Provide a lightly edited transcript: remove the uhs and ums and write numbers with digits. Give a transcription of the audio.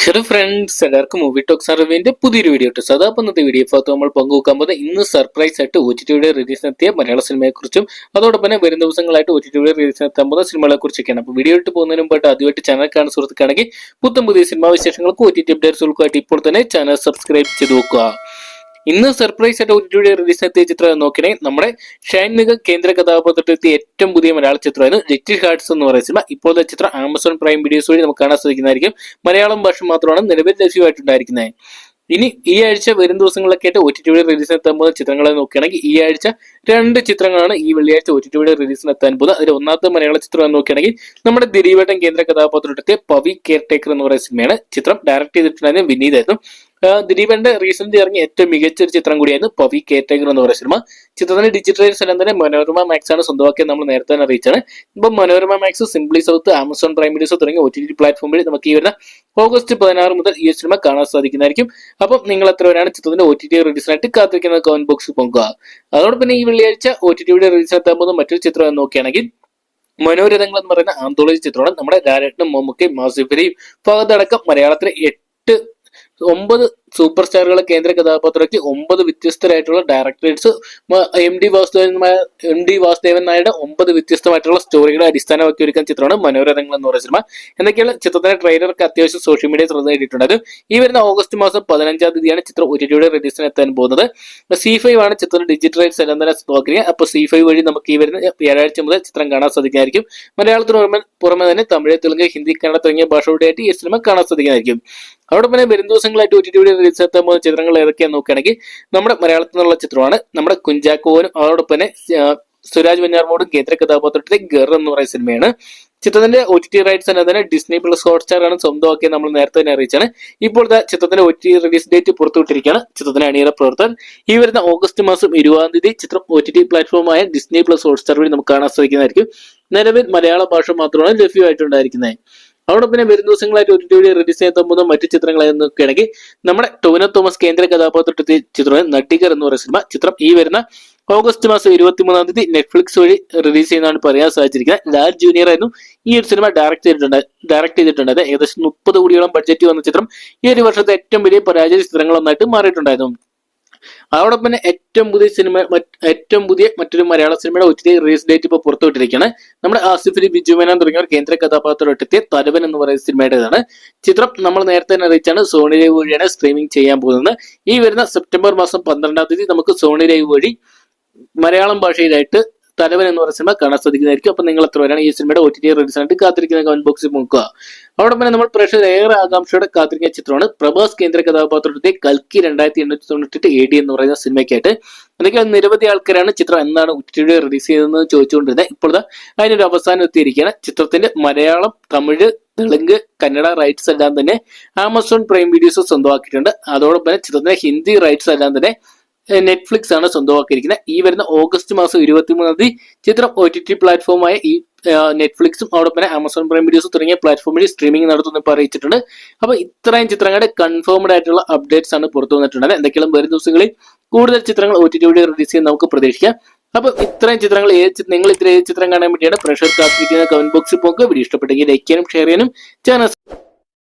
Hello friends, എല്ലാവർക്കും movie talks അറിവിന്റെ പുതിയൊരു വീഡിയോ ഇട്ടു. അപ്പോൾ ഇന്നത്തെ വീഡിയോ ഭാഗത്ത് നമ്മൾ പങ്കുവെക്കാൻ പോകുന്നത് ഇന്ന് സർപ്രൈസ് ആയിട്ട് OTT റിലീസിനെത്തിയ മലയാള സിനിമയെ കുറിച്ചും അതോടൊപ്പം തന്നെ വരും ദിവസങ്ങളായിട്ട് OTT റിലീസിനെത്താൻ പോകുന്ന സിനിമകളെ കുറിച്ചൊക്കെയാണ്. അപ്പോൾ വീഡിയോ ഇട്ട് പോകുന്നതിന് മുമ്പായിട്ട് ആദ്യമായിട്ട് ചാനൽ കാണുന്ന സുഹൃത്തുക്കാണെങ്കിൽ പുതിയ സിനിമാ വിശേഷങ്ങൾക്ക് OTT അപ്ഡേറ്റ്സുകൾക്കായിട്ട് ഇപ്പോൾ തന്നെ ചാനൽ സബ്സ്ക്രൈബ് ചെയ്ത് നോക്കുക. ഇന്ന് സർപ്രൈസ് ആയിട്ട് OTT റിലീസിനെത്തിയ ചിത്രം നോക്കിയാൽ നമ്മുടെ ഷൈൻ നിഗം കേന്ദ്ര കഥാപാത്രത്തിൽ ഏറ്റവും പുതിയ മലയാള ചിത്രമാണ് ലിറ്റിൽ ഹാർട്സ് എന്ന് പറയുന്ന സിനിമ. ഇപ്പോഴത്തെ ചിത്രം ആമസോൺ പ്രൈം വീഡിയോസ് വഴി നമുക്ക് കാണാൻ സാധിക്കുന്നതായിരിക്കും. മലയാളം ഭാഷ മാത്രമാണ് നിലവിൽ ലഭ്യമായിട്ടുണ്ടായിരിക്കുന്നത്. ഇനി ഈ ആഴ്ച വരും ദിവസങ്ങളിലൊക്കെ ആയിട്ട് OTT റിലീസിനെത്താൻ പോകുന്ന ചിത്രങ്ങളെ നോക്കുകയാണെങ്കിൽ ഈ ആഴ്ച 2 ചിത്രങ്ങളാണ് ഈ വെള്ളിയാഴ്ച OTT റിലീസിനെത്താൻ പോകുന്നത്. അതിൽ ഒന്നാമത്തെ മലയാള ചിത്രം നോക്കുകയാണെങ്കിൽ നമ്മുടെ ദിലീപേട്ടൻ കേന്ദ്ര കഥാപാത്രത്തെ പവി കെയർ ടേക്കർ എന്ന് പറയുന്ന സിനിമയാണ്. ചിത്രം ഡയറക്ട് ചെയ്തിട്ടുണ്ടായിരുന്നത് വിനീതായിരുന്നു. ദിലീപന്റെ റീസെന്റ് ഇറങ്ങിയ ഏറ്റവും മികച്ച ഒരു ചിത്രം കൂടിയായിരുന്നു പവി കെയർ ടേക്കർ എന്ന് പറയുന്ന സിനിമ. ചിത്രത്തിന്റെ ഡിജിറ്റൽ റൈറ്റ്സ് എല്ലാം തന്നെ മനോരമ മാക്സ് ആണ് സ്വന്തമാക്കിയത്. നമ്മൾ നേരത്തെ തന്നെ അറിയിച്ചാണ്. ഇപ്പം Manorama Max, Simply South, Amazon Prime Videos തുടങ്ങിയ OTT പ്ലാറ്റ്ഫോമിൽ നമുക്ക് ഈ വരുന്ന ഓഗസ്റ്റ് 16 മുതൽ ഈ സിനിമ കാണാൻ സാധിക്കുന്നതായിരിക്കും. അപ്പം നിങ്ങൾ എത്ര പേരാണ് ചിത്രത്തിന്റെ OTT റിലീസിനായിട്ട് കാത്തിരിക്കുന്നത് കമന്റ് ബോക്സിൽ പോകുക. അതോടൊപ്പം ഈ വെള്ളിയാഴ്ച OTT റിലീസിനെത്താൻ പോകുന്ന മറ്റൊരു ചിത്രം നോക്കുകയാണെങ്കിൽ മനോരഥങ്ങൾ എന്ന് പറയുന്ന ആന്തോളജി ചിത്രമാണ്. നമ്മുടെ ലാലേട്ടനും മമ്മൂക്കയും മാസിഫലിയും ഫഹദ് മലയാളത്തിലെ 9 സൂപ്പർ സ്റ്റാറുകളെ കേന്ദ്ര കഥാപാത്രത്തിൽ 9 വ്യത്യസ്തരായിട്ടുള്ള ഡയറക്ടേഴ്സ് എം ഡി വാസുദേവൻ നായരുടെ 9 വ്യത്യസ്തമായിട്ടുള്ള സ്റ്റോറികളെ അടിസ്ഥാനമാക്കി ഒരുക്കുന്ന ചിത്രമാണ് മനോരഥങ്ങൾ എന്ന് പറയുന്ന സിനിമ. എന്തൊക്കെയാണ് ചിത്രത്തിന്റെ ട്രെയിലർക്ക് അത്യാവശ്യം സോഷ്യൽ മീഡിയ ശ്രദ്ധ നേടിയിട്ടുണ്ട്. ഈ വരുന്ന ഓഗസ്റ്റ് മാസം 15-ാം തീയതിയാണ് ചിത്രം OTT റിലീസിന് എത്താൻ പോകുന്നത്. C5 ആണ് ചിത്രത്തിന്റെ ഡിജിറ്റൽ റൈറ്റ്സ് എല്ലാം തന്നെ നോക്കുക. അപ്പൊ C5 വഴി നമുക്ക് ഈ വരുന്ന വ്യാഴാഴ്ച മുതൽ ചിത്രം കാണാൻ സാധിക്കുന്നതായിരിക്കും. മലയാളത്തിന് പുറമെ തന്നെ തമിഴ്, തെലുങ്ക്, ഹിന്ദി, കന്നഡ തുടങ്ങിയ ഭാഷകളുടെയായിട്ട് ഈ സിനിമ കാണാൻ സാധിക്കുന്നതായിരിക്കും. അതോടൊപ്പം തന്നെ വരും ദിവസങ്ങളായിട്ട് OTT റിലീസിനെത്താൻ പോകുന്ന ചിത്രങ്ങൾ ഏതൊക്കെയാന്ന് നോക്കുകയാണെങ്കിൽ നമ്മുടെ മലയാളത്തിൽ നിന്നുള്ള ചിത്രമാണ് നമ്മുടെ കുഞ്ചാക്കോവനും അതോടൊപ്പം തന്നെ സുരാജ് വെഞ്ഞാറമൂടും കേന്ദ്ര കഥാപാത്രത്തിലെ ഗർ എന്ന് പറയുന്ന സിനിമയാണ്. ചിത്രത്തിന്റെ OTT റൈറ്റ്സ് തന്നെ ഡിസ്നി പ്ലസ് ഹോട്ട്സ്റ്റാർ ആണ് സ്വന്തമാക്കിയത്. നമ്മൾ നേരത്തെ തന്നെ അറിയിച്ചാണ്. ഇപ്പോഴത്തെ ചിത്രത്തിന്റെ OTT റിലീസ് ഡേറ്റ് പുറത്തുവിട്ടിരിക്കുകയാണ്. ചിത്രത്തിന്റെ അണിയറ പ്രവർത്തകർ ഈ വരുന്ന ഓഗസ്റ്റ് മാസം 20-ാം തീയതി ചിത്രം OTT പ്ലാറ്റ്ഫോമായ ഡിസ്നി പ്ലസ് ഹോട്ട്സ്റ്റാർ വഴി നമുക്ക് കാണാൻ സാധിക്കുന്നതായിരിക്കും. നിലവിൽ മലയാള ഭാഷ മാത്രമാണ് ലഭ്യമായിട്ടുണ്ടായിരിക്കുന്നത്. അതോടൊപ്പം വരും ദിവസങ്ങളായിട്ട് OTT റിലീസ് ചെയ്യാൻ പോകുന്ന മറ്റു ചിത്രങ്ങൾ നോക്കുകയാണെങ്കിൽ നമ്മുടെ ടോവിനോ തോമസ് കേന്ദ്ര കഥാപാത്രത്തിൽ ചിത്രം നട്ടികർ എന്ന് പറയുന്ന സിനിമ. ചിത്രം ഈ വരുന്ന ഓഗസ്റ്റ് മാസം 23-ാം തീയതി നെറ്റ്ഫ്ലിക്സ് വഴി റിലീസ് ചെയ്യുന്നതാണ് പറയാൻ സാധിച്ചിരിക്കുന്നത്. ലാൽ ജൂനിയർ ആയിരുന്നു ഈ ഒരു സിനിമ ഡയറക്ട് ചെയ്തിട്ടുണ്ടായത്. ഏകദേശം 30 കോടിയോളം ബഡ്ജറ്റ് വന്ന ചിത്രം ഈ ഒരു വർഷത്തെ ഏറ്റവും വലിയ പരാജയ ചിത്രങ്ങളൊന്നായിട്ട് മാറിയിട്ടുണ്ടായിരുന്നു. അതോടൊപ്പം തന്നെ ഏറ്റവും പുതിയ മറ്റൊരു മലയാള സിനിമയുടെ OTT റിലീസ് ഡേറ്റ് ഇപ്പോൾ പുറത്തുവിട്ടിരിക്കുകയാണ്. നമ്മുടെ ആസിഫ് അലി, ബിജു മേനോൻ തുടങ്ങിയവർ കേന്ദ്ര കഥാപാത്രത്തെത്തിയ തലവൻ എന്ന് പറയുന്ന സിനിമയുടേതാണ്. ചിത്രം നമ്മൾ നേരത്തെ തന്നെ അറിയിച്ചാണ് സോണി ലൈവ് വഴിയാണ് സ്ട്രീമിംഗ് ചെയ്യാൻ പോകുന്നത്. ഈ വരുന്ന സെപ്റ്റംബർ മാസം 12-ാം തീയതി നമുക്ക് സോണി ലൈവ് വഴി മലയാളം ഭാഷയിലായിട്ട് തലവൻ എന്ന് പറയുന്ന സിനിമ കാണാൻ സാധിക്കുന്നതായിരിക്കും. അപ്പൊ നിങ്ങൾ എത്ര പേരാണ് ഈ സിനിമയുടെ OTT റിലീസിനായിട്ട് കാത്തിരിക്കുന്ന കമന്റ് ബോക്സിൽ നോക്കുക. അതോടൊപ്പം തന്നെ നമ്മൾ പ്രേക്ഷകർ ഏറെ ആകാംക്ഷയോടെ കാത്തിരിക്കുന്ന ചിത്രമാണ് പ്രഭാസ് കേന്ദ്ര കഥാപാത്രത്തെ കൽക്കി 2898 AD എന്ന് പറയുന്ന സിനിമയ്ക്കായിട്ട്. എന്തൊക്കെ നിരവധി ആൾക്കാരാണ് ചിത്രം എന്നാണ് OTT റിലീസ് ചെയ്തതെന്ന് ചോദിച്ചുകൊണ്ടിരുന്നത്. ഇപ്പോൾ അതിനൊരു അവസാനം എത്തിയിരിക്കുകയാണ്. ചിത്രത്തിന്റെ മലയാളം, തമിഴ്, തെലുങ്ക്, കന്നഡ റൈറ്റ്സ് എല്ലാം തന്നെ ആമസോൺ പ്രൈം വീഡിയോസ് സ്വന്തമാക്കിയിട്ടുണ്ട്. അതോടൊപ്പം തന്നെ ചിത്രത്തിന്റെ ഹിന്ദി റൈറ്റ്സ് എല്ലാം തന്നെ നെറ്റ്ഫ്ലിക്സ് ആണ് സ്വന്തമാക്കിയിരിക്കുന്നത്. ഈ വരുന്ന ഓഗസ്റ്റ് മാസം 23-ാം തീയതി ചിത്രം OTT പ്ലാറ്റ്ഫോമായ ഈ നെറ്റ്ഫ്ലിക്സും അതോടൊപ്പം ആമസോൺ പ്രൈം വീഡിയോസ് തുടങ്ങിയ പ്ലാറ്റ്ഫോം വഴി സ്ട്രീമിംഗ് നടത്തുന്ന അറിയിച്ചിട്ടുണ്ട്. അപ്പൊ ഇത്രയും ചിത്രങ്ങളുടെ കൺഫേംഡ് ആയിട്ടുള്ള അപ്ഡേറ്റ്സ് ആണ് പുറത്തു വന്നിട്ടുള്ളത്. എന്തൊക്കെയാണ് വരും ദിവസങ്ങളിൽ കൂടുതൽ ചിത്രങ്ങൾ OTT റിലീസ് ചെയ്യാൻ നമുക്ക് പ്രതീക്ഷിക്കാം. അപ്പൊ ഇത്രയും ചിത്രങ്ങൾ നിങ്ങൾ ഏത് ചിത്രം കാണാൻ വേണ്ടിയാണ് പ്രേക്ഷകർ കാത്തിരിക്കുന്ന കമന്റ് ബോക്സിൽ പോകുക. വീഡിയോ ഇഷ്ടപ്പെട്ടെങ്കിൽ ലൈക്ക് ചെയ്യാനും ഷെയർ ചെയ്യാനും ചാനൽ